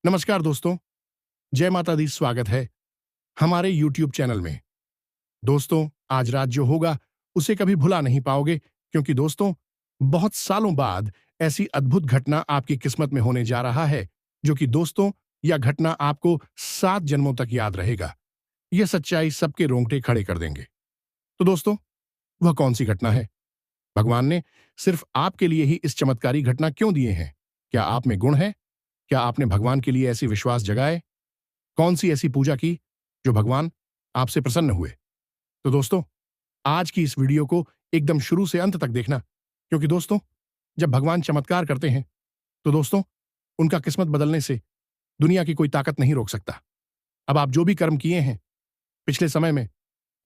नमस्कार दोस्तों, जय माता दी। स्वागत है हमारे YouTube चैनल में। दोस्तों, आज रात जो होगा उसे कभी भुला नहीं पाओगे, क्योंकि दोस्तों बहुत सालों बाद ऐसी अद्भुत घटना आपकी किस्मत में होने जा रहा है, जो कि दोस्तों यह घटना आपको 7 जन्मों तक याद रहेगा। यह सच्चाई सबके रोंगटे खड़े कर देंगे। तो दोस्तों, वह कौन सी घटना है? भगवान ने सिर्फ आपके लिए ही इस चमत्कारी घटना क्यों दिए हैं? क्या आप में गुण है? क्या आपने भगवान के लिए ऐसी विश्वास जगाए? कौन सी ऐसी पूजा की जो भगवान आपसे प्रसन्न हुए? तो दोस्तों, आज की इस वीडियो को एकदम शुरू से अंत तक देखना, क्योंकि दोस्तों जब भगवान चमत्कार करते हैं तो दोस्तों उनका किस्मत बदलने से दुनिया की कोई ताकत नहीं रोक सकता। अब आप जो भी कर्म किए हैं पिछले समय में,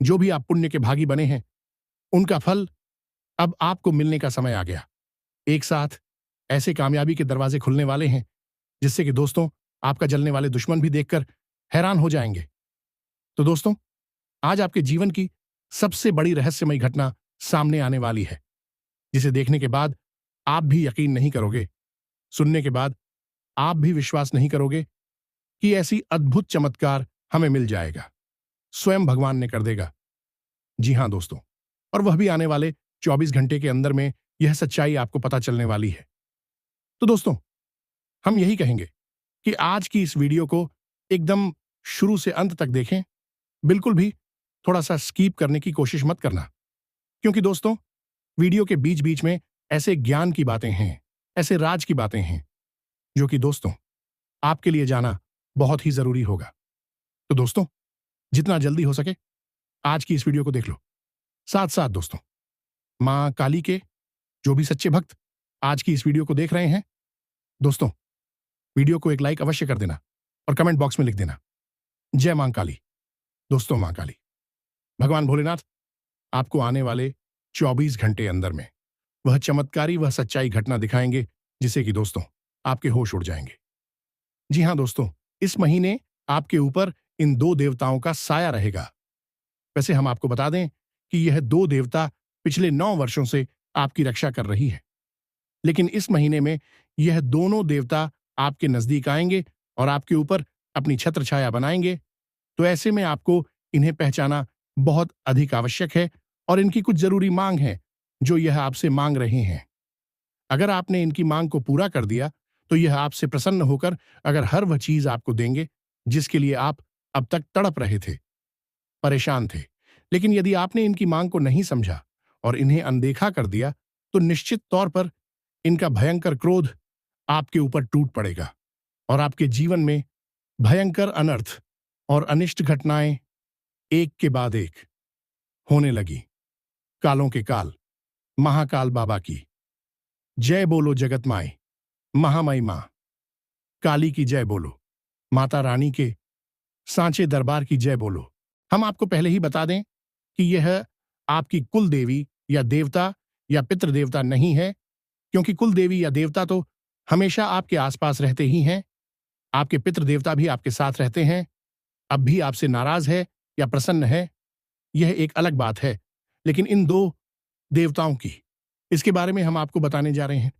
जो भी आप पुण्य के भागी बने हैं, उनका फल अब आपको मिलने का समय आ गया। एक साथ ऐसे कामयाबी के दरवाजे खुलने वाले हैं जिससे कि दोस्तों आपका जलने वाले दुश्मन भी देखकर हैरान हो जाएंगे। तो दोस्तों, आज आपके जीवन की सबसे बड़ी रहस्यमयी घटना सामने आने वाली है, जिसे देखने के बाद आप भी यकीन नहीं करोगे, सुनने के बाद आप भी विश्वास नहीं करोगे कि ऐसी अद्भुत चमत्कार हमें मिल जाएगा। स्वयं भगवान ने कर देगा। जी हां दोस्तों, और वह भी आने वाले 24 घंटे के अंदर में यह सच्चाई आपको पता चलने वाली है। तो दोस्तों, हम यही कहेंगे कि आज की इस वीडियो को एकदम शुरू से अंत तक देखें। बिल्कुल भी थोड़ा सा स्कीप करने की कोशिश मत करना, क्योंकि दोस्तों वीडियो के बीच बीच में ऐसे ज्ञान की बातें हैं, ऐसे राज की बातें हैं, जो कि दोस्तों आपके लिए जाना बहुत ही जरूरी होगा। तो दोस्तों, जितना जल्दी हो सके आज की इस वीडियो को देख लो। साथ साथ दोस्तों, मां काली के जो भी सच्चे भक्त आज की इस वीडियो को देख रहे हैं, दोस्तों वीडियो को एक लाइक अवश्य कर देना और कमेंट बॉक्स में लिख देना, जय मां काली। दोस्तों, मां काली, भगवान भोलेनाथ आपको आने वाले 24 घंटे अंदर में वह चमत्कारी, वह सच्चाई घटना दिखाएंगे जिसे कि दोस्तों आपके होश उड़ जाएंगे। जी हां दोस्तों, इस महीने आपके ऊपर इन 2 देवताओं का साया रहेगा। वैसे हम आपको बता दें कि यह 2 देवता पिछले 9 वर्षों से आपकी रक्षा कर रही है, लेकिन इस महीने में यह दोनों देवता आपके नजदीक आएंगे और आपके ऊपर अपनी छत्र छाया बनाएंगे। तो ऐसे में आपको इन्हें पहचाना बहुत अधिक आवश्यक है, और इनकी कुछ जरूरी मांग है जो यह आपसे मांग रहे हैं। अगर आपने इनकी मांग को पूरा कर दिया तो यह आपसे प्रसन्न होकर अगर हर वह चीज आपको देंगे जिसके लिए आप अब तक तड़प रहे थे, परेशान थे। लेकिन यदि आपने इनकी मांग को नहीं समझा और इन्हें अनदेखा कर दिया, तो निश्चित तौर पर इनका भयंकर क्रोध आपके ऊपर टूट पड़ेगा और आपके जीवन में भयंकर अनर्थ और अनिष्ट घटनाएं एक के बाद एक होने लगी। कालों के काल महाकाल बाबा की जय बोलो। जगत माई महामयी मां काली की जय बोलो। माता रानी के सांचे दरबार की जय बोलो। हम आपको पहले ही बता दें कि यह आपकी कुल देवी या देवता या पितृ देवता नहीं है, क्योंकि कुल देवी या देवता तो हमेशा आपके आसपास रहते ही हैं। आपके पितृ देवता भी आपके साथ रहते हैं, अब भी आपसे नाराज है या प्रसन्न है, यह एक अलग बात है। लेकिन इन 2 देवताओं की, इसके बारे में हम आपको बताने जा रहे हैं।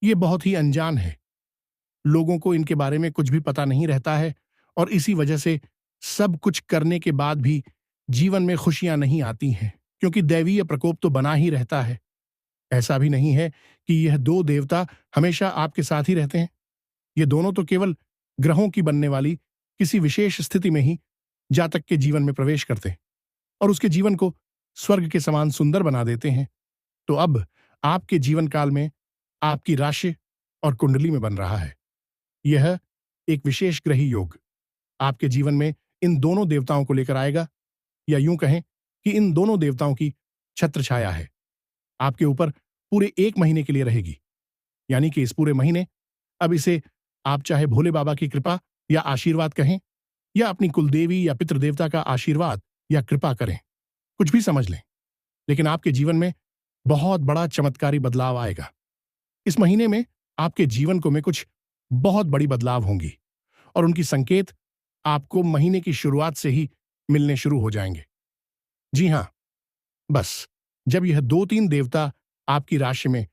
ये बहुत ही अनजान है, लोगों को इनके बारे में कुछ भी पता नहीं रहता है, और इसी वजह से सब कुछ करने के बाद भी जीवन में खुशियां नहीं आती हैं, क्योंकि दैवीय प्रकोप तो बना ही रहता है। ऐसा भी नहीं है कि यह 2 देवता हमेशा आपके साथ ही रहते हैं। ये दोनों तो केवल ग्रहों की बनने वाली किसी विशेष स्थिति में ही जातक के जीवन में प्रवेश करते हैं और उसके जीवन को स्वर्ग के समान सुंदर बना देते हैं। तो अब आपके जीवन काल में आपकी राशि और कुंडली में बन रहा है यह एक विशेष ग्रही योग आपके जीवन में इन दोनों देवताओं को लेकर आएगा, या यूं कहें कि इन दोनों देवताओं की छत्र छाया है आपके ऊपर पूरे 1 महीने के लिए रहेगी। यानी कि इस पूरे महीने, अब इसे आप चाहे भोले बाबा की कृपा या आशीर्वाद कहें, या अपनी कुलदेवी या पितृदेवता का आशीर्वाद या कृपा करें, कुछ भी समझ लें, लेकिन आपके जीवन में बहुत बड़ा चमत्कारी बदलाव आएगा। इस महीने में आपके जीवन को में कुछ बहुत बड़ी बदलाव होंगी, और उनकी संकेत आपको महीने की शुरुआत से ही मिलने शुरू हो जाएंगे। जी हां, बस जब यह 2-3 देवता आपकी राशि में,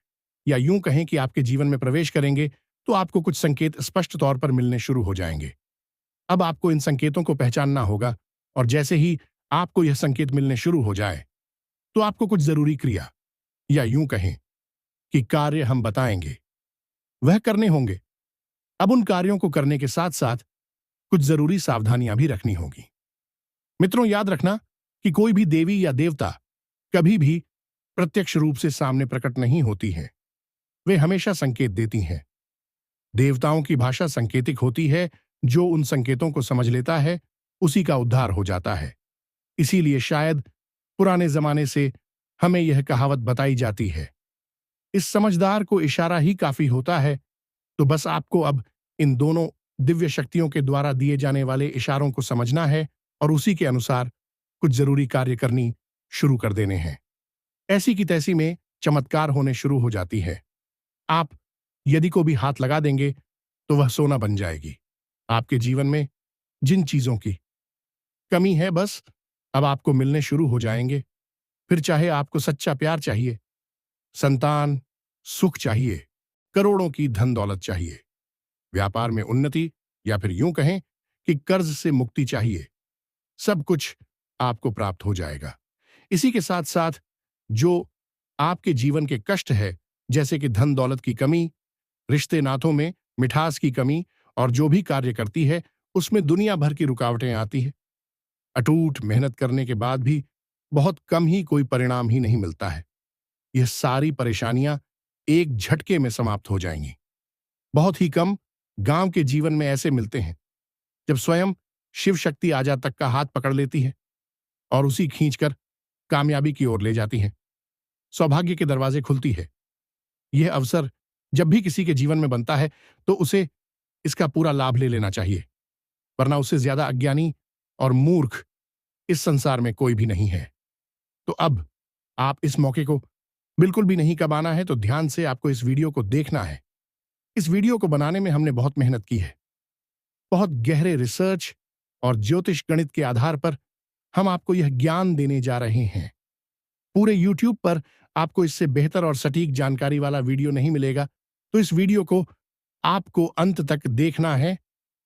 या यूं कहें कि आपके जीवन में प्रवेश करेंगे, तो आपको कुछ संकेत स्पष्ट तौर पर मिलने शुरू हो जाएंगे। अब आपको इन संकेतों को पहचानना होगा, और जैसे ही आपको यह संकेत मिलने शुरू हो जाए तो आपको कुछ जरूरी क्रिया, या यूं कहें कि कार्य हम बताएंगे, वह करने होंगे। अब उन कार्यों को करने के साथ साथ कुछ जरूरी सावधानियां भी रखनी होगी। मित्रों, याद रखना कि कोई भी देवी या देवता कभी भी प्रत्यक्ष रूप से सामने प्रकट नहीं होती है। वे हमेशा संकेत देती हैं। देवताओं की भाषा संकेतिक होती है। जो उन संकेतों को समझ लेता है उसी का उद्धार हो जाता है। इसीलिए शायद पुराने जमाने से हमें यह कहावत बताई जाती है, इस समझदार को इशारा ही काफी होता है। तो बस आपको अब इन दोनों दिव्य शक्तियों के द्वारा दिए जाने वाले इशारों को समझना है और उसी के अनुसार कुछ जरूरी कार्य करनी शुरू कर देने हैं। ऐसी की तैसी में चमत्कार होने शुरू हो जाती है। आप यदि को भी हाथ लगा देंगे तो वह सोना बन जाएगी। आपके जीवन में जिन चीजों की कमी है, बस अब आपको मिलने शुरू हो जाएंगे। फिर चाहे आपको सच्चा प्यार चाहिए, संतान, सुख चाहिए, करोड़ों की धन दौलत चाहिए, व्यापार में उन्नति, या फिर यूं कहें कि कर्ज से मुक्ति चाहिए, सब कुछ आपको प्राप्त हो जाएगा। इसी के साथ साथ जो आपके जीवन के कष्ट है, जैसे कि धन दौलत की कमी, रिश्ते नातों में मिठास की कमी, और जो भी कार्य करती है उसमें दुनिया भर की रुकावटें आती है, अटूट मेहनत करने के बाद भी बहुत कम ही कोई परिणाम ही नहीं मिलता है, यह सारी परेशानियां एक झटके में समाप्त हो जाएंगी। बहुत ही कम गांव के जीवन में ऐसे मिलते हैं जब स्वयं शिव शक्ति आजा तक का हाथ पकड़ लेती है और उसी खींचकर कामयाबी की ओर ले जाती है। सौभाग्य के दरवाजे खुलती है। यह अवसर जब भी किसी के जीवन में बनता है तो उसे इसका पूरा लाभ ले लेना चाहिए, वरना उससे ज्यादा अज्ञानी और मूर्ख इस संसार में कोई भी नहीं है। तो अब आप इस मौके को बिल्कुल भी नहीं गंवाना है, तो ध्यान से आपको इस वीडियो को देखना है। इस वीडियो को बनाने में हमने बहुत मेहनत की है। बहुत गहरे रिसर्च और ज्योतिष गणित के आधार पर हम आपको यह ज्ञान देने जा रहे हैं। पूरे YouTube पर आपको इससे बेहतर और सटीक जानकारी वाला वीडियो नहीं मिलेगा, तो इस वीडियो को आपको अंत तक देखना है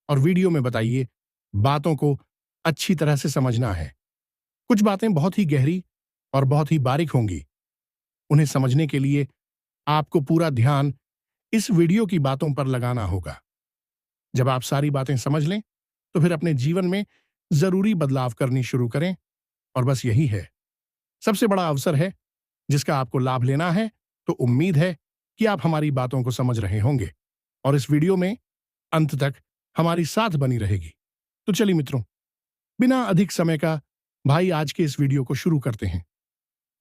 और वीडियो में बताइए बातों को अच्छी तरह से समझना है। कुछ बातें बहुत ही गहरी और बहुत ही बारीक होंगी। उन्हें समझने के लिए आपको पूरा ध्यान इस वीडियो की बातों पर लगाना होगा। जब आप सारी बातें समझ लें तो फिर अपने जीवन में जरूरी बदलाव करनी शुरू करें, और बस यही है सबसे बड़ा अवसर है जिसका आपको लाभ लेना है। तो उम्मीद है कि आप हमारी बातों को समझ रहे होंगे और इस वीडियो में अंत तक हमारी साथ बनी रहेगी। तो चलिए मित्रों, बिना अधिक समय का भाई आज के इस वीडियो को शुरू करते हैं।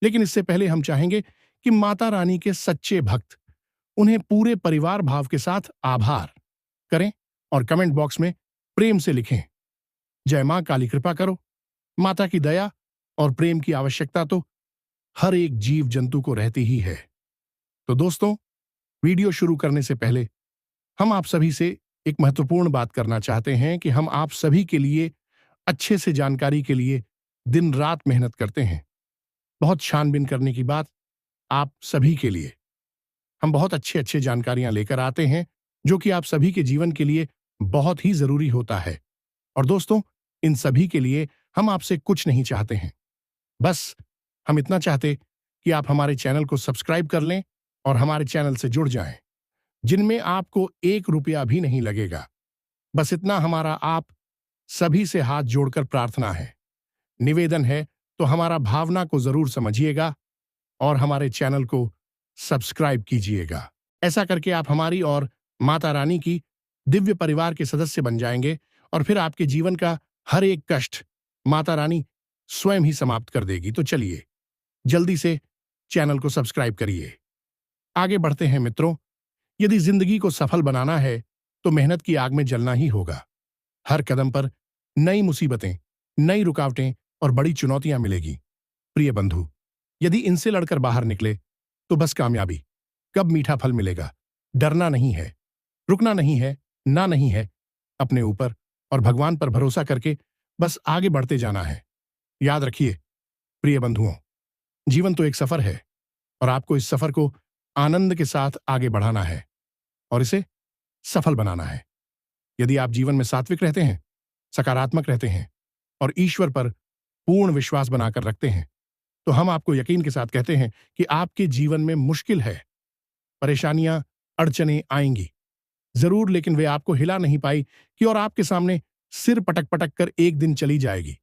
लेकिन इससे पहले हम चाहेंगे कि माता रानी के सच्चे भक्त उन्हें पूरे परिवार भाव के साथ आभार करें और कमेंट बॉक्स में प्रेम से लिखें, जय मां काली कृपा करो। माता की दया और प्रेम की आवश्यकता तो हर एक जीव जंतु को रहती ही है। तो दोस्तों, वीडियो शुरू करने से पहले हम आप सभी से एक महत्वपूर्ण बात करना चाहते हैं कि हम आप सभी के लिए अच्छे से जानकारी के लिए दिन रात मेहनत करते हैं। बहुत छानबीन करने की बात आप सभी के लिए हम बहुत अच्छे अच्छे जानकारियां लेकर आते हैं, जो कि आप सभी के जीवन के लिए बहुत ही जरूरी होता है। और दोस्तों, इन सभी के लिए हम आपसे कुछ नहीं चाहते हैं, बस हम इतना चाहते कि आप हमारे चैनल को सब्सक्राइब कर लें और हमारे चैनल से जुड़ जाएं, जिनमें आपको 1 रुपया भी नहीं लगेगा। बस इतना हमारा आप सभी से हाथ जोड़कर प्रार्थना है, निवेदन है। तो हमारा भावना को जरूर समझिएगा और हमारे चैनल को सब्सक्राइब कीजिएगा। ऐसा करके आप हमारी और माता रानी की दिव्य परिवार के सदस्य बन जाएंगे और फिर आपके जीवन का हर एक कष्ट माता रानी स्वयं ही समाप्त कर देगी। तो चलिए जल्दी से चैनल को सब्सक्राइब करिए। आगे बढ़ते हैं मित्रों। यदि जिंदगी को सफल बनाना है तो मेहनत की आग में जलना ही होगा। हर कदम पर नई मुसीबतें, नई रुकावटें और बड़ी चुनौतियां मिलेगी। प्रिय बंधु, यदि इनसे लड़कर बाहर निकले तो बस कामयाबी कब मीठा फल मिलेगा। डरना नहीं है, रुकना नहीं है, ना नहीं है। अपने ऊपर और भगवान पर भरोसा करके बस आगे बढ़ते जाना है। याद रखिए प्रिय बंधुओं, जीवन तो एक सफर है और आपको इस सफर को आनंद के साथ आगे बढ़ाना है और इसे सफल बनाना है। यदि आप जीवन में सात्विक रहते हैं, सकारात्मक रहते हैं और ईश्वर पर पूर्ण विश्वास बनाकर रखते हैं, तो हम आपको यकीन के साथ कहते हैं कि आपके जीवन में मुश्किल है, परेशानियां, अड़चनें आएंगी जरूर, लेकिन वे आपको हिला नहीं पाई कि और आपके सामने सिर पटक पटक कर एक दिन चली जाएगी।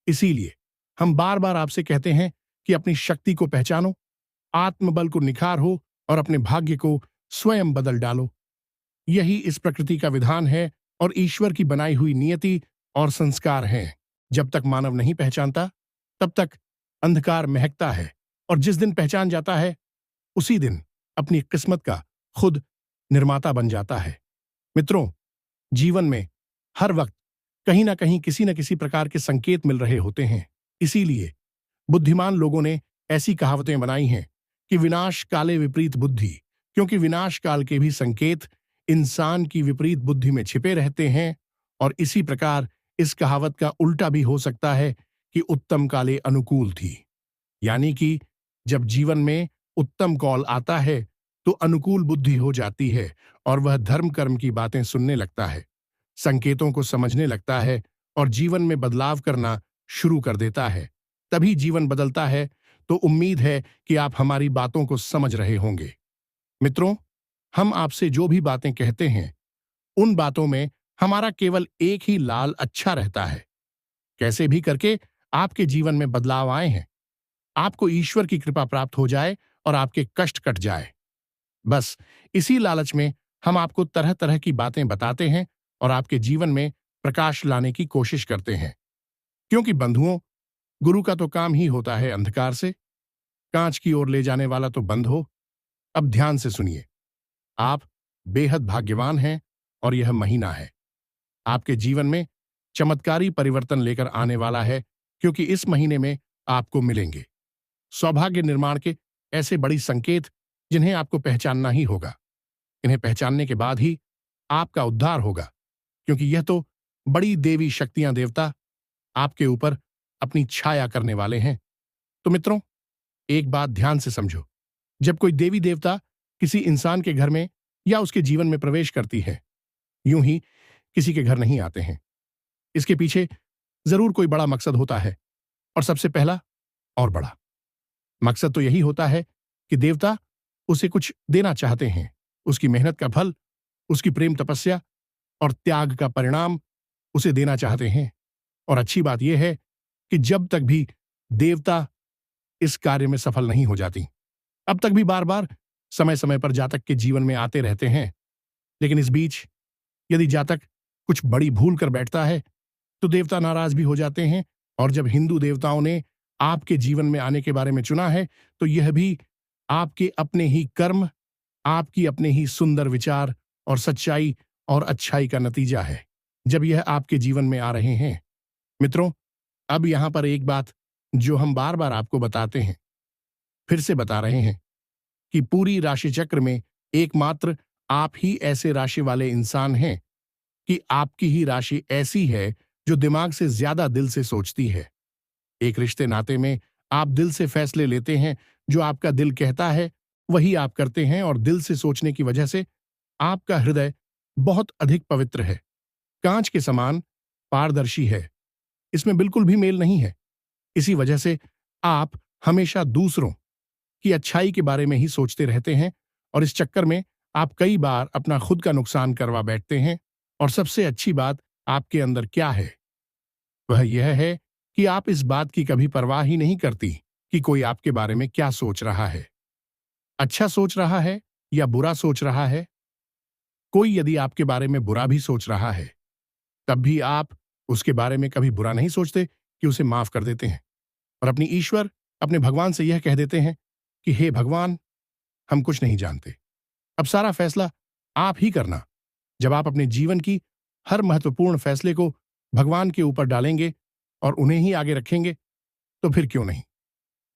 इसीलिए हम बार बार आपसे कहते हैं कि अपनी शक्ति को पहचानो, आत्मबल को निखारो और अपने भाग्य को स्वयं बदल डालो। यही इस प्रकृति का विधान है और ईश्वर की बनाई हुई नियति और संस्कार हैं। जब तक मानव नहीं पहचानता, तब तक अंधकार महकता है, और जिस दिन पहचान जाता है, उसी दिन अपनी किस्मत का खुद निर्माता बन जाता है। मित्रों, जीवन में हर वक्त कहीं ना कहीं किसी न किसी प्रकार के संकेत मिल रहे होते हैं। इसीलिए बुद्धिमान लोगों ने ऐसी कहावतें बनाई हैं कि विनाश काले विपरीत बुद्धि, क्योंकि विनाश काल के भी संकेत इंसान की विपरीत बुद्धि में छिपे रहते हैं। और इसी प्रकार इस कहावत का उल्टा भी हो सकता है कि उत्तम काले अनुकूल थी, यानी कि जब जीवन में उत्तम कौल आता है तो अनुकूल बुद्धि हो जाती है और वह धर्म कर्म की बातें सुनने लगता है, संकेतों को समझने लगता है और जीवन में बदलाव करना शुरू कर देता है। तभी जीवन बदलता है। तो उम्मीद है कि आप हमारी बातों को समझ रहे होंगे। मित्रों, हम आपसे जो भी बातें कहते हैं, उन बातों में हमारा केवल एक ही लाल अच्छा रहता है, कैसे भी करके आपके जीवन में बदलाव आए हैं, आपको ईश्वर की कृपा प्राप्त हो जाए और आपके कष्ट कट जाए। बस इसी लालच में हम आपको तरह तरह की बातें बताते हैं और आपके जीवन में प्रकाश लाने की कोशिश करते हैं। क्योंकि बंधुओं, गुरु का तो काम ही होता है अंधकार से कांच की ओर ले जाने वाला तो बंद हो। अब ध्यान से सुनिए, आप बेहद भाग्यवान हैं और यह महीना है आपके जीवन में चमत्कारी परिवर्तन लेकर आने वाला है, क्योंकि इस महीने में आपको मिलेंगे सौभाग्य निर्माण के ऐसे बड़ी संकेत जिन्हें आपको पहचानना ही होगा। इन्हें पहचानने के बाद ही आपका उद्धार होगा, क्योंकि यह तो बड़ी देवी शक्तियां देवता आपके ऊपर अपनी छाया करने वाले हैं। तो मित्रों, एक बात ध्यान से समझो, जब कोई देवी देवता किसी इंसान के घर में या उसके जीवन में प्रवेश करती है, यूं ही किसी के घर नहीं आते हैं। इसके पीछे जरूर कोई बड़ा मकसद होता है, और सबसे पहला और बड़ा मकसद तो यही होता है कि देवता उसे कुछ देना चाहते हैं, उसकी मेहनत का फल, उसकी प्रेम तपस्या और त्याग का परिणाम उसे देना चाहते हैं। और अच्छी बात यह है कि जब तक भी देवता इस कार्य में सफल नहीं हो जाती, अब तक भी बार बार समय समय पर जातक के जीवन में आते रहते हैं। लेकिन इस बीच यदि जातक कुछ बड़ी भूल कर बैठता है तो देवता नाराज भी हो जाते हैं। और जब हिंदू देवताओं ने आपके जीवन में आने के बारे में चुना है, तो यह भी आपके अपने ही कर्म, आपकी अपने ही सुंदर विचार और सच्चाई और अच्छाई का नतीजा है, जब यह आपके जीवन में आ रहे हैं। मित्रों, अब यहां पर एक बात जो हम बार बार आपको बताते हैं, फिर से बता रहे हैं कि पूरी राशि चक्र में एकमात्र आप ही ऐसे राशि वाले इंसान हैं कि आपकी ही राशि ऐसी है जो दिमाग से ज्यादा दिल से सोचती है। एक रिश्ते नाते में आप दिल से फैसले लेते हैं, जो आपका दिल कहता है वही आप करते हैं, और दिल से सोचने की वजह से आपका हृदय बहुत अधिक पवित्र है, कांच के समान पारदर्शी है, इसमें बिल्कुल भी मेल नहीं है। इसी वजह से आप हमेशा दूसरों की अच्छाई के बारे में ही सोचते रहते हैं, और इस चक्कर में आप कई बार अपना खुद का नुकसान करवा बैठते हैं। और सबसे अच्छी बात आपके अंदर क्या है, वह यह है कि आप इस बात की कभी परवाह ही नहीं करती कि कोई आपके बारे में क्या सोच रहा है, अच्छा सोच रहा है या बुरा सोच रहा है। कोई यदि आपके बारे में बुरा भी सोच रहा है, तब भी आप उसके बारे में कभी बुरा नहीं सोचते कि उसे माफ कर देते हैं, और अपनी ईश्वर, अपने भगवान से यह कह देते हैं कि हे भगवान, हम कुछ नहीं जानते, अब सारा फैसला आप ही करना। जब आप अपने जीवन की हर महत्वपूर्ण फैसले को भगवान के ऊपर डालेंगे और उन्हें ही आगे रखेंगे, तो फिर क्यों नहीं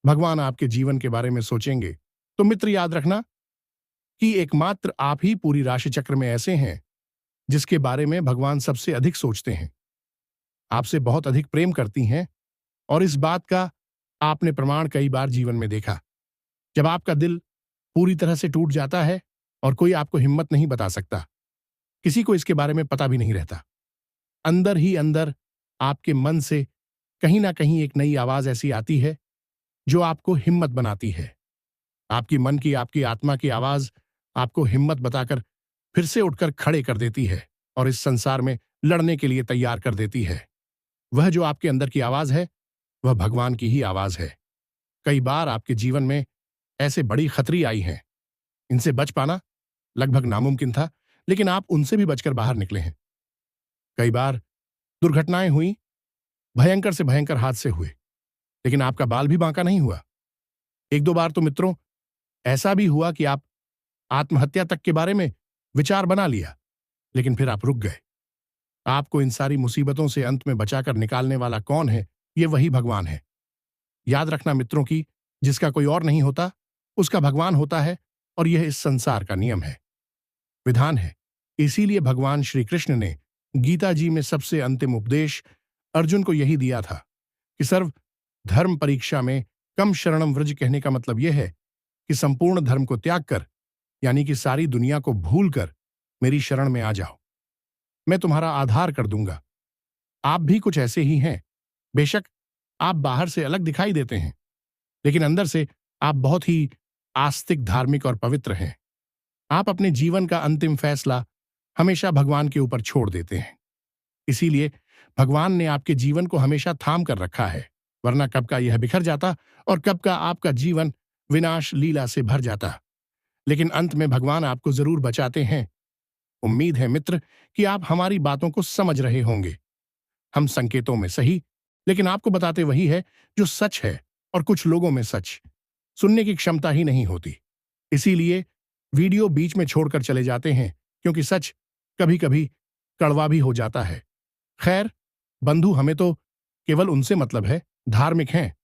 भगवान आपके जीवन के बारे में सोचेंगे। तो मित्र, याद रखना कि एकमात्र आप ही पूरी राशि चक्र में ऐसे हैं जिसके बारे में भगवान सबसे अधिक सोचते हैं, आपसे बहुत अधिक प्रेम करती हैं, और इस बात का आपने प्रमाण कई बार जीवन में देखा। जब आपका दिल पूरी तरह से टूट जाता है और कोई आपको हिम्मत नहीं बता सकता, किसी को इसके बारे में पता भी नहीं रहता। अंदर ही अंदर आपके मन से कहीं ना कहीं एक नई आवाज ऐसी आती है जो आपको हिम्मत बनाती है। आपकी मन की, आपकी आत्मा की आवाज आपको हिम्मत बताकर फिर से उठकर खड़े कर देती है और इस संसार में लड़ने के लिए तैयार कर देती है। वह जो आपके अंदर की आवाज है, वह भगवान की ही आवाज है। कई बार आपके जीवन में ऐसे बड़ी खतरी आई हैं, इनसे बच पाना लगभग नामुमकिन था, लेकिन आप उनसे भी बचकर बाहर निकले हैं। कई बार दुर्घटनाएं हुई, भयंकर से भयंकर हादसे हुए, लेकिन आपका बाल भी बांका नहीं हुआ। एक दो बार तो मित्रों ऐसा भी हुआ कि आप आत्महत्या तक के बारे में विचार बना लिया, लेकिन फिर आप रुक गए। आपको इन सारी मुसीबतों से अंत में बचाकर निकालने वाला कौन है? ये वही भगवान है। याद रखना मित्रों की जिसका कोई और नहीं होता, उसका भगवान होता है, और यह इस संसार का नियम है, विधान है। इसीलिए भगवान श्री कृष्ण ने गीता जी में सबसे अंतिम उपदेश अर्जुन को यही दिया था कि सर्व धर्म परीक्षा में कम शरणम व्रज कहने का मतलब यह है कि संपूर्ण धर्म को त्याग कर, यानी कि सारी दुनिया को भूल कर मेरी शरण में आ जाओ। मैं तुम्हारा आधार कर दूंगा। आप भी कुछ ऐसे ही हैं। बेशक आप बाहर से अलग दिखाई देते हैं, लेकिन अंदर से आप बहुत ही आस्तिक, धार्मिक और पवित्र हैं। आप अपने जीवन का अंतिम फैसला हमेशा भगवान के ऊपर छोड़ देते हैं। इसीलिए भगवान ने आपके जीवन को हमेशा थाम कर रखा है, वरना कब का यह बिखर जाता और कब का आपका जीवन विनाश लीला से भर जाता। लेकिन अंत में भगवान आपको जरूर बचाते हैं। उम्मीद है मित्र कि आप हमारी बातों को समझ रहे होंगे। हम संकेतों में सही, लेकिन आपको बताते वही है जो सच है, और कुछ लोगों में सच सुनने की क्षमता ही नहीं होती। इसीलिए वीडियो बीच में छोड़कर चले जाते हैं, क्योंकि सच कभी कभी कड़वा भी हो जाता है। खैर बंधु, हमें तो केवल उनसे मतलब है, धार्मिक हैं।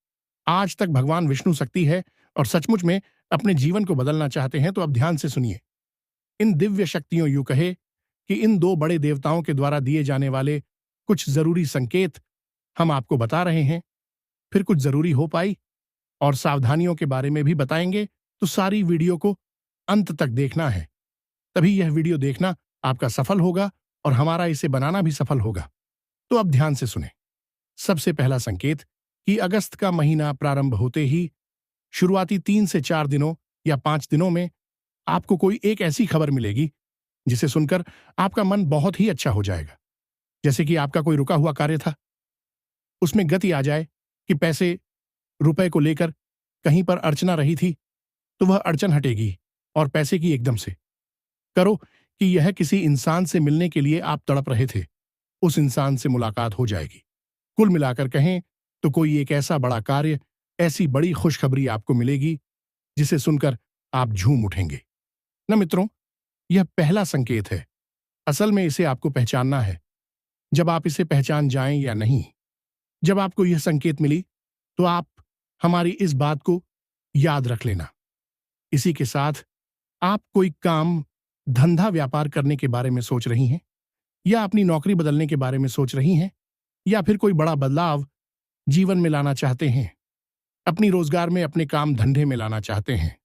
आज तक भगवान विष्णु शक्ति है और सचमुच में अपने जीवन को बदलना चाहते हैं तो अब ध्यान से सुनिए। इन दिव्य शक्तियों, यूं कहे कि इन दो बड़े देवताओं के द्वारा दिए जाने वाले कुछ जरूरी संकेत हम आपको बता रहे हैं। फिर कुछ जरूरी हो पाई और सावधानियों के बारे में भी बताएंगे, तो सारी वीडियो को अंत तक देखना है। तभी यह वीडियो देखना आपका सफल होगा और हमारा इसे बनाना भी सफल होगा। तो अब ध्यान से सुने। सबसे पहला संकेत कि अगस्त का महीना प्रारंभ होते ही शुरुआती 3 से 4 दिनों या 5 दिनों में आपको कोई एक ऐसी खबर मिलेगी जिसे सुनकर आपका मन बहुत ही अच्छा हो जाएगा। जैसे कि आपका कोई रुका हुआ कार्य था, उसमें गति आ जाए, कि पैसे रुपए को लेकर कहीं पर अड़चना रही थी तो वह अड़चन हटेगी, और पैसे की एकदम से करो कि यह किसी इंसान से मिलने के लिए आप तड़प रहे थे, उस इंसान से मुलाकात हो जाएगी। कुल मिलाकर कहें तो कोई एक ऐसा बड़ा कार्य, ऐसी बड़ी खुशखबरी आपको मिलेगी जिसे सुनकर आप झूम उठेंगे। न मित्रों, यह पहला संकेत है। असल में इसे आपको पहचानना है। जब आप इसे पहचान जाएं या नहीं, जब आपको यह संकेत मिली तो आप हमारी इस बात को याद रख लेना। इसी के साथ आप कोई काम, धंधा, व्यापार करने के बारे में सोच रही हैं, या अपनी नौकरी बदलने के बारे में सोच रही हैं, या फिर कोई बड़ा बदलाव जीवन में लाना चाहते हैं, अपनी रोजगार में, अपने काम धंधे में लाना चाहते हैं।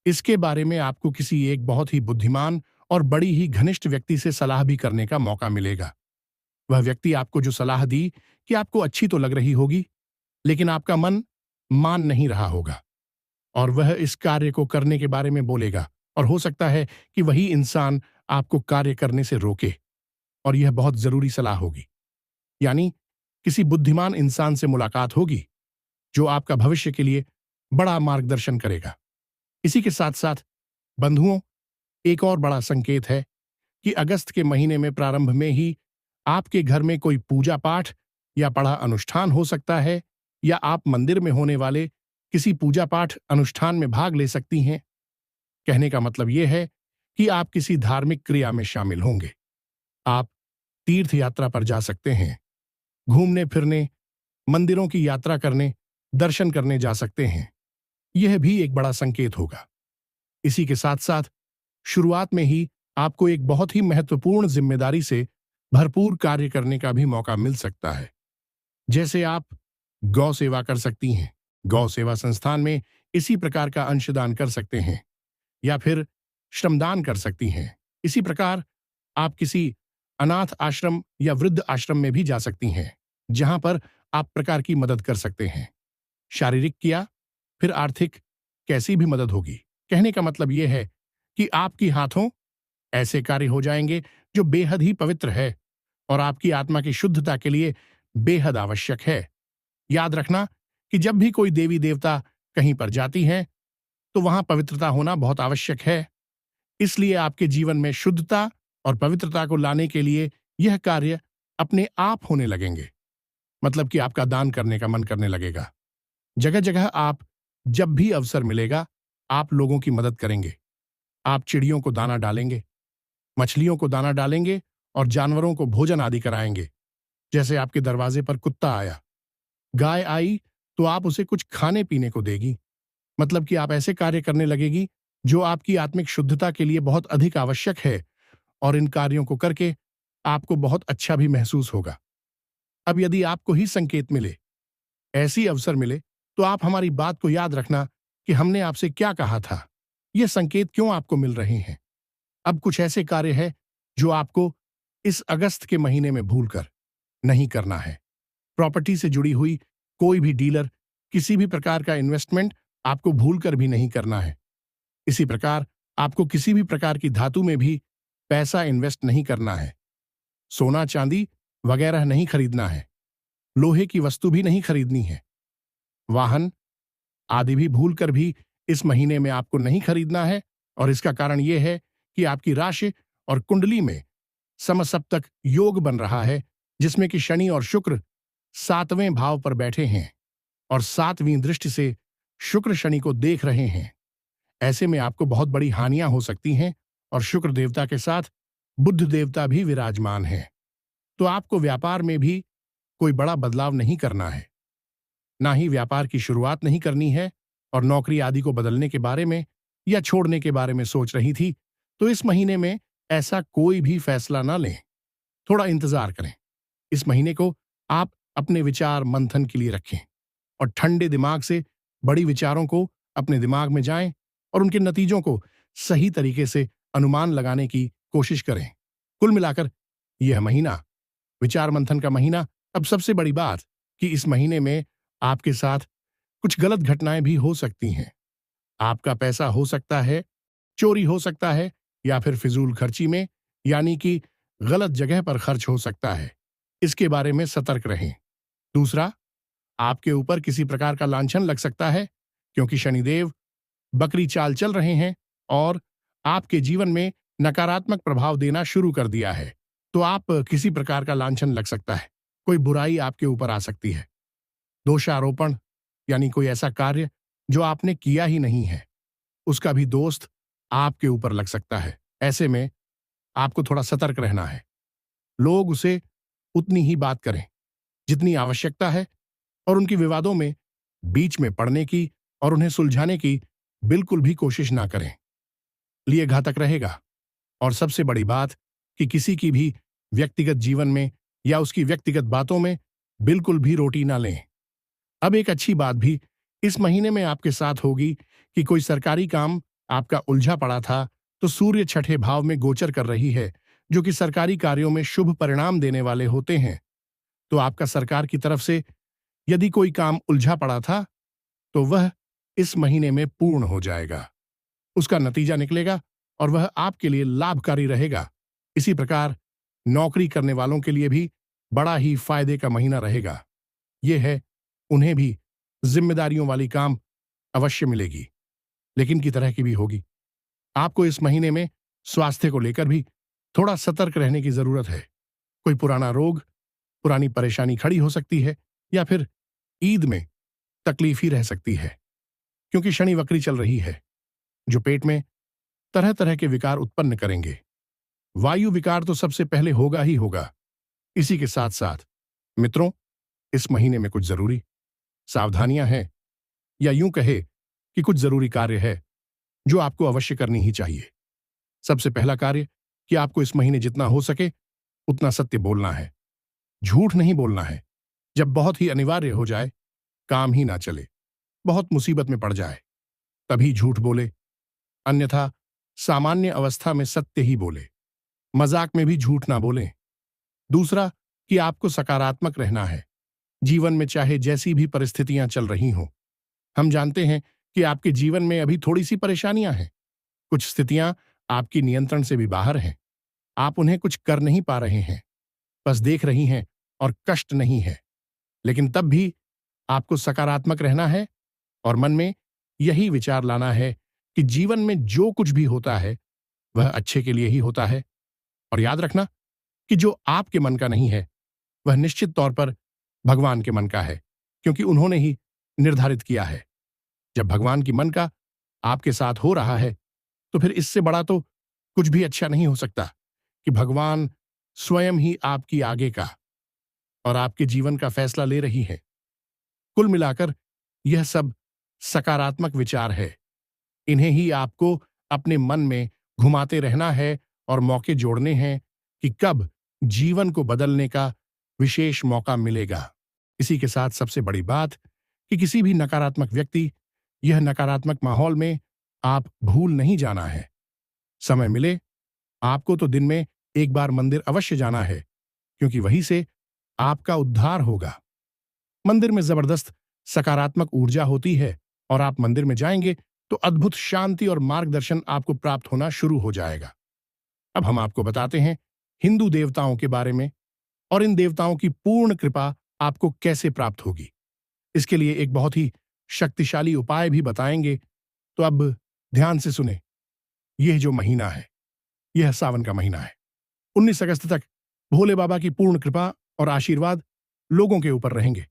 इसके बारे में आपको किसी एक बहुत ही बुद्धिमान और बड़ी ही घनिष्ठ व्यक्ति से सलाह भी करने का मौका मिलेगा। वह व्यक्ति आपको जो सलाह दी कि आपको अच्छी तो लग रही होगी, लेकिन आपका मन मान नहीं रहा होगा, और वह इस कार्य को करने के बारे में बोलेगा, और हो सकता है कि वही इंसान आपको कार्य करने से रोके, और यह बहुत जरूरी सलाह होगी। यानी किसी बुद्धिमान इंसान से मुलाकात होगी जो आपका भविष्य के लिए बड़ा मार्गदर्शन करेगा। इसी के साथ साथ बंधुओं, एक और बड़ा संकेत है कि अगस्त के महीने में प्रारंभ में ही आपके घर में कोई पूजा पाठ या बड़ा अनुष्ठान हो सकता है, या आप मंदिर में होने वाले किसी पूजा पाठ अनुष्ठान में भाग ले सकती हैं। कहने का मतलब यह है कि आप किसी धार्मिक क्रिया में शामिल होंगे। आप तीर्थ यात्रा पर जा सकते हैं, घूमने फिरने, मंदिरों की यात्रा करने, दर्शन करने जा सकते हैं। यह भी एक बड़ा संकेत होगा। इसी के साथ साथ शुरुआत में ही आपको एक बहुत ही महत्वपूर्ण जिम्मेदारी से भरपूर कार्य करने का भी मौका मिल सकता है। जैसे आप गौ सेवा कर सकती हैं, गौ सेवा संस्थान में इसी प्रकार का अंशदान कर सकते हैं, या फिर श्रमदान कर सकती हैं। इसी प्रकार आप किसी अनाथ आश्रम या वृद्ध आश्रम में भी जा सकती हैं, जहां पर आप प्रकार की मदद कर सकते हैं। शारीरिक किया, फिर आर्थिक, कैसी भी मदद होगी। कहने का मतलब यह है कि आपकी हाथों ऐसे कार्य हो जाएंगे जो बेहद ही पवित्र है और आपकी आत्मा की शुद्धता के लिए बेहद आवश्यक है। याद रखना कि जब भी कोई देवी देवता कहीं पर जाती हैं, तो वहां पवित्रता होना बहुत आवश्यक है। इसलिए आपके जीवन में शुद्धता और पवित्रता को लाने के लिए यह कार्य अपने आप होने लगेंगे। मतलब कि आपका दान करने का मन करने लगेगा। जगह जगह आप जब भी अवसर मिलेगा, आप लोगों की मदद करेंगे। आप चिड़ियों को दाना डालेंगे, मछलियों को दाना डालेंगे और जानवरों को भोजन आदि कराएंगे। जैसे आपके दरवाजे पर कुत्ता आया, गाय आई, तो आप उसे कुछ खाने पीने को देगी। मतलब कि आप ऐसे कार्य करने लगेगी जो आपकी आत्मिक शुद्धता के लिए बहुत अधिक आवश्यक है, और इन कार्यों को करके आपको बहुत अच्छा भी महसूस होगा। अब यदि आपको ही संकेत मिले, ऐसी अवसर मिले, तो आप हमारी बात को याद रखना कि हमने आपसे क्या कहा था। ये संकेत क्यों आपको मिल रहे हैं। अब कुछ ऐसे कार्य हैं जो आपको इस अगस्त के महीने में भूलकर नहीं करना है। प्रॉपर्टी से जुड़ी हुई कोई भी डीलर, किसी भी प्रकार का इन्वेस्टमेंट आपको भूलकर भी नहीं करना है। इसी प्रकार आपको किसी भी प्रकार की धातु में भी पैसा इन्वेस्ट नहीं करना है। सोना चांदी वगैरह नहीं खरीदना है। लोहे की वस्तु भी नहीं खरीदनी है। वाहन आदि भी भूलकर भी इस महीने में आपको नहीं खरीदना है, और इसका कारण यह है कि आपकी राशि और कुंडली में समसप्तक योग बन रहा है, जिसमें कि शनि और शुक्र 7वें भाव पर बैठे हैं और 7वीं दृष्टि से शुक्र शनि को देख रहे हैं। ऐसे में आपको बहुत बड़ी हानियां हो सकती हैं, और शुक्र देवता के साथ बुध देवता भी विराजमान है। तो आपको व्यापार में भी कोई बड़ा बदलाव नहीं करना है, ना ही व्यापार की शुरुआत नहीं करनी है। और नौकरी आदि को बदलने के बारे में या छोड़ने के बारे में सोच रही थी, तो इस महीने में ऐसा कोई भी फैसला ना लें। थोड़ा इंतजार करें। इस महीने को आप अपने विचार मंथन के लिए रखें और ठंडे दिमाग से बड़ी विचारों को अपने दिमाग में जाएं और उनके नतीजों को सही तरीके से अनुमान लगाने की कोशिश करें। कुल मिलाकर यह महीना विचार मंथन का महीना। अब सबसे बड़ी बात कि इस महीने में आपके साथ कुछ गलत घटनाएं भी हो सकती हैं। आपका पैसा हो सकता है चोरी हो सकता है, या फिर फिजूल खर्ची में यानी कि गलत जगह पर खर्च हो सकता है। इसके बारे में सतर्क रहें। दूसरा, आपके ऊपर किसी प्रकार का लांछन लग सकता है, क्योंकि शनिदेव बकरी चाल चल रहे हैं और आपके जीवन में नकारात्मक प्रभाव देना शुरू कर दिया है। तो आप किसी प्रकार का लांछन लग सकता है। कोई बुराई आपके ऊपर आ सकती है। दोषारोपण यानी कोई ऐसा कार्य जो आपने किया ही नहीं है, उसका भी दोस्त आपके ऊपर लग सकता है। ऐसे में आपको थोड़ा सतर्क रहना है। लोग उसे उतनी ही बात करें जितनी आवश्यकता है, और उनकी विवादों में बीच में पड़ने की और उन्हें सुलझाने की बिल्कुल भी कोशिश ना करें। लिए घातक रहेगा। और सबसे बड़ी बात कि किसी की भी व्यक्तिगत जीवन में या उसकी व्यक्तिगत बातों में बिल्कुल भी रोटी ना लें। अब एक अच्छी बात भी इस महीने में आपके साथ होगी कि कोई सरकारी काम आपका उलझा पड़ा था, तो सूर्य छठे भाव में गोचर कर रही है, जो कि सरकारी कार्यों में शुभ परिणाम देने वाले होते हैं। तो आपका सरकार की तरफ से यदि कोई काम उलझा पड़ा था, तो वह इस महीने में पूर्ण हो जाएगा। उसका नतीजा निकलेगा और वह आपके लिए लाभकारी रहेगा। इसी प्रकार नौकरी करने वालों के लिए भी बड़ा ही फायदे का महीना रहेगा। यह है, उन्हें भी जिम्मेदारियों वाली काम अवश्य मिलेगी, लेकिन की तरह की भी होगी। आपको इस महीने में स्वास्थ्य को लेकर भी थोड़ा सतर्क रहने की जरूरत है। कोई पुराना रोग, पुरानी परेशानी खड़ी हो सकती है, या फिर ईद में तकलीफ ही रह सकती है, क्योंकि शनि वक्री चल रही है, जो पेट में तरह तरह के विकार उत्पन्न करेंगे। वायु विकार तो सबसे पहले होगा ही होगा। इसी के साथ साथ मित्रों, इस महीने में कुछ जरूरी सावधानियां हैं, या यूं कहे कि कुछ जरूरी कार्य है जो आपको अवश्य करनी ही चाहिए। सबसे पहला कार्य कि आपको इस महीने जितना हो सके उतना सत्य बोलना है। झूठ नहीं बोलना है। जब बहुत ही अनिवार्य हो जाए, काम ही ना चले, बहुत मुसीबत में पड़ जाए, तभी झूठ बोले, अन्यथा सामान्य अवस्था में सत्य ही बोले। मजाक में भी झूठ ना बोलें। दूसरा, कि आपको सकारात्मक रहना है। जीवन में चाहे जैसी भी परिस्थितियां चल रही हों, हम जानते हैं कि आपके जीवन में अभी थोड़ी सी परेशानियां हैं। कुछ स्थितियां आपकी नियंत्रण से भी बाहर हैं। आप उन्हें कुछ कर नहीं पा रहे हैं, बस देख रही हैं और कष्ट नहीं है। लेकिन तब भी आपको सकारात्मक रहना है और मन में यही विचार लाना है कि जीवन में जो कुछ भी होता है वह अच्छे के लिए ही होता है। और याद रखना कि जो आपके मन का नहीं है वह निश्चित तौर पर भगवान के मन का है, क्योंकि उन्होंने ही निर्धारित किया है। जब भगवान की मन का आपके साथ हो रहा है तो फिर इससे बड़ा तो कुछ भी अच्छा नहीं हो सकता कि भगवान स्वयं ही आपकी आगे का और आपके जीवन का फैसला ले रही है। कुल मिलाकर यह सब सकारात्मक विचार है। इन्हें ही आपको अपने मन में घुमाते रहना है और मौके जोड़ने हैं कि कब जीवन को बदलने का विशेष मौका मिलेगा। इसी के साथ सबसे बड़ी बात कि किसी भी नकारात्मक व्यक्ति, यह नकारात्मक माहौल में आप भूल नहीं जाना है। समय मिले आपको तो दिन में एक बार मंदिर अवश्य जाना है, क्योंकि वहीं से आपका उद्धार होगा। मंदिर में जबरदस्त सकारात्मक ऊर्जा होती है और आप मंदिर में जाएंगे तो अद्भुत शांति और मार्गदर्शन आपको प्राप्त होना शुरू हो जाएगा। अब हम आपको बताते हैं हिंदू देवताओं के बारे में और इन देवताओं की पूर्ण कृपा आपको कैसे प्राप्त होगी। इसके लिए एक बहुत ही शक्तिशाली उपाय भी बताएंगे। तो अब ध्यान से सुने। यह जो महीना है, यह सावन का महीना है। 19 अगस्त तक भोले बाबा की पूर्ण कृपा और आशीर्वाद लोगों के ऊपर रहेंगे।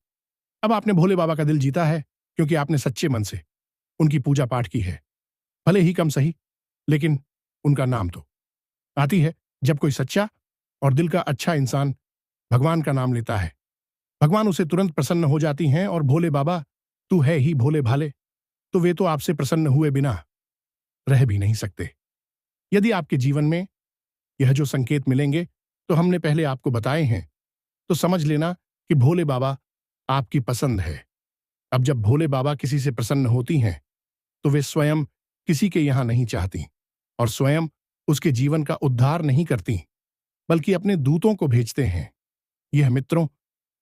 अब आपने भोले बाबा का दिल जीता है, क्योंकि आपने सच्चे मन से उनकी पूजा पाठ की है। भले ही कम सही, लेकिन उनका नाम तो आती है जब कोई सच्चा और दिल का अच्छा इंसान भगवान का नाम लेता है। भगवान उसे तुरंत प्रसन्न हो जाती हैं और भोले बाबा, तू है ही भोले भाले, तो वे तो आपसे प्रसन्न हुए बिना रह भी नहीं सकते। यदि आपके जीवन में यह जो संकेत मिलेंगे तो हमने पहले आपको बताए हैं, तो समझ लेना कि भोले बाबा आपकी पसंद है। अब जब भोले बाबा किसी से प्रसन्न होती हैं तो वे स्वयं किसी के यहां नहीं चाहती और स्वयं उसके जीवन का उद्धार नहीं करती, बल्कि अपने दूतों को भेजते हैं। यह मित्रों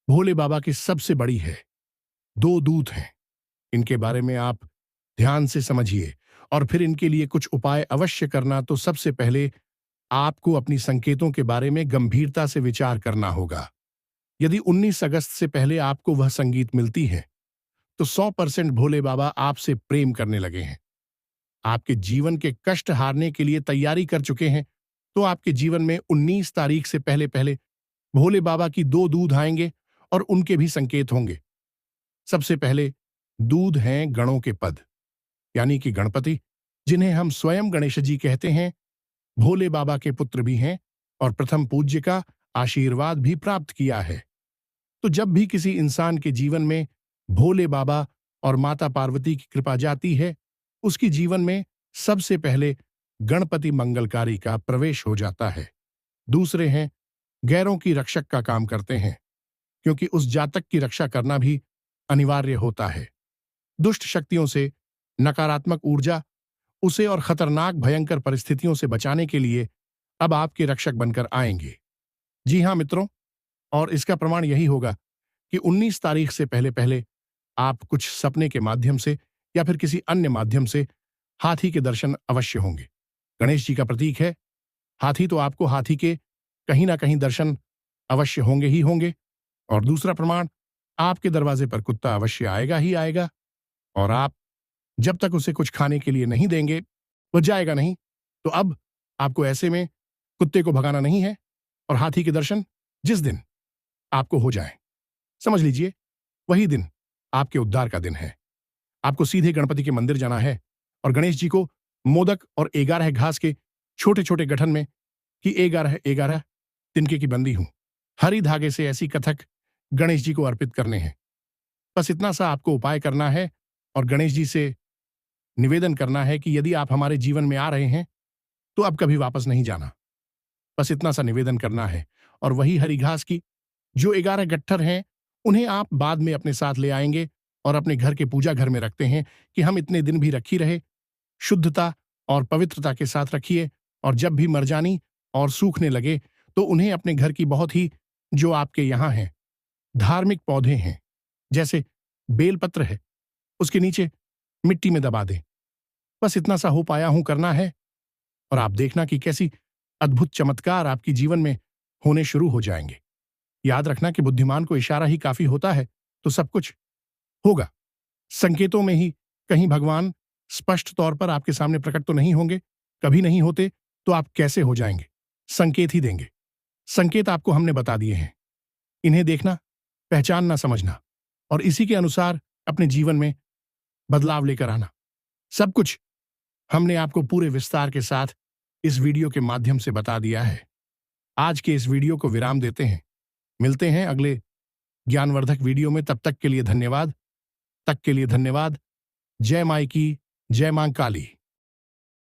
भोले बाबा की सबसे बड़ी है। 2 दूत हैं। इनके बारे में आप ध्यान से समझिए और फिर इनके लिए कुछ उपाय अवश्य करना। तो सबसे पहले आपको अपनी संकेतों के बारे में गंभीरता से विचार करना होगा। यदि 19 अगस्त से पहले आपको वह संगीत मिलती है तो 100% भोले बाबा आपसे प्रेम करने लगे हैं। आपके जीवन के कष्ट हारने के लिए तैयारी कर चुके हैं। तो आपके जीवन में 19 तारीख से पहले पहले भोले बाबा की 2 दूध आएंगे और उनके भी संकेत होंगे। सबसे पहले दूध हैं गणों के पद, यानी कि गणपति, जिन्हें हम स्वयं गणेश जी कहते हैं, भोले बाबा के पुत्र भी हैं और प्रथम पूज्य का आशीर्वाद भी प्राप्त किया है। तो जब भी किसी इंसान के जीवन में भोले बाबा और माता पार्वती की कृपा जाती है, उसकी जीवन में सबसे पहले गणपति मंगलकारी का प्रवेश हो जाता है। दूसरे हैं गैरों की रक्षक का काम करते हैं, क्योंकि उस जातक की रक्षा करना भी अनिवार्य होता है। दुष्ट शक्तियों से, नकारात्मक ऊर्जा उसे और खतरनाक भयंकर परिस्थितियों से बचाने के लिए अब आपके रक्षक बनकर आएंगे। जी हां मित्रों, और इसका प्रमाण यही होगा कि 19 तारीख से पहले पहले आप कुछ सपने के माध्यम से या फिर किसी अन्य माध्यम से हाथी के दर्शन अवश्य होंगे। गणेश जी का प्रतीक है हाथी, तो आपको हाथी के कहीं ना कहीं दर्शन अवश्य होंगे ही होंगे। और दूसरा प्रमाण, आपके दरवाजे पर कुत्ता अवश्य आएगा ही आएगा, और आप जब तक उसे कुछ खाने के लिए नहीं देंगे वह जाएगा नहीं। तो अब आपको ऐसे में कुत्ते को भगाना नहीं है और हाथी के दर्शन जिस दिन आपको हो जाए, समझ लीजिए वही दिन आपके उद्धार का दिन है। आपको सीधे गणपति के मंदिर जाना है और गणेश जी को मोदक और 11 घास के छोटे छोटे गठन में कि 11 तिनके की बंदी हूं, हरी धागे से ऐसी कथक गणेश जी को अर्पित करने हैं। बस इतना सा आपको उपाय करना है और गणेश जी से निवेदन करना है कि यदि आप हमारे जीवन में आ रहे हैं तो अब कभी वापस नहीं जाना। बस इतना सा निवेदन करना है। और वही हरी घास की जो 11 गट्ठर हैं उन्हें आप बाद में अपने साथ ले आएंगे और अपने घर के पूजा घर में रखते हैं कि हम इतने दिन भी रखी रहे। शुद्धता और पवित्रता के साथ रखिए और जब भी मर जानी और सूखने लगे तो उन्हें अपने घर की बहुत ही, जो आपके यहाँ हैं, धार्मिक पौधे हैं, जैसे बेलपत्र है, उसके नीचे मिट्टी में दबा दें। बस इतना सा हो पाया हूं करना है, और आप देखना कि कैसी अद्भुत चमत्कार आपकी जीवन में होने शुरू हो जाएंगे। याद रखना कि बुद्धिमान को इशारा ही काफी होता है, तो सब कुछ होगा। संकेतों में ही कहीं भगवान स्पष्ट तौर पर आपके सामने प्रकट तो नहीं होंगे, कभी नहीं होते, तो आप कैसे हो जाएंगे? संकेत ही देंगे। संकेत आपको हमने बता दिए हैं, इन्हें देखना, पहचानना, समझना और इसी के अनुसार अपने जीवन में बदलाव लेकर आना। सब कुछ हमने आपको पूरे विस्तार के साथ इस वीडियो के माध्यम से बता दिया है। आज के इस वीडियो को विराम देते हैं। मिलते हैं अगले ज्ञानवर्धक वीडियो में। तब तक के लिए धन्यवाद। जय माई की, जय मां काली।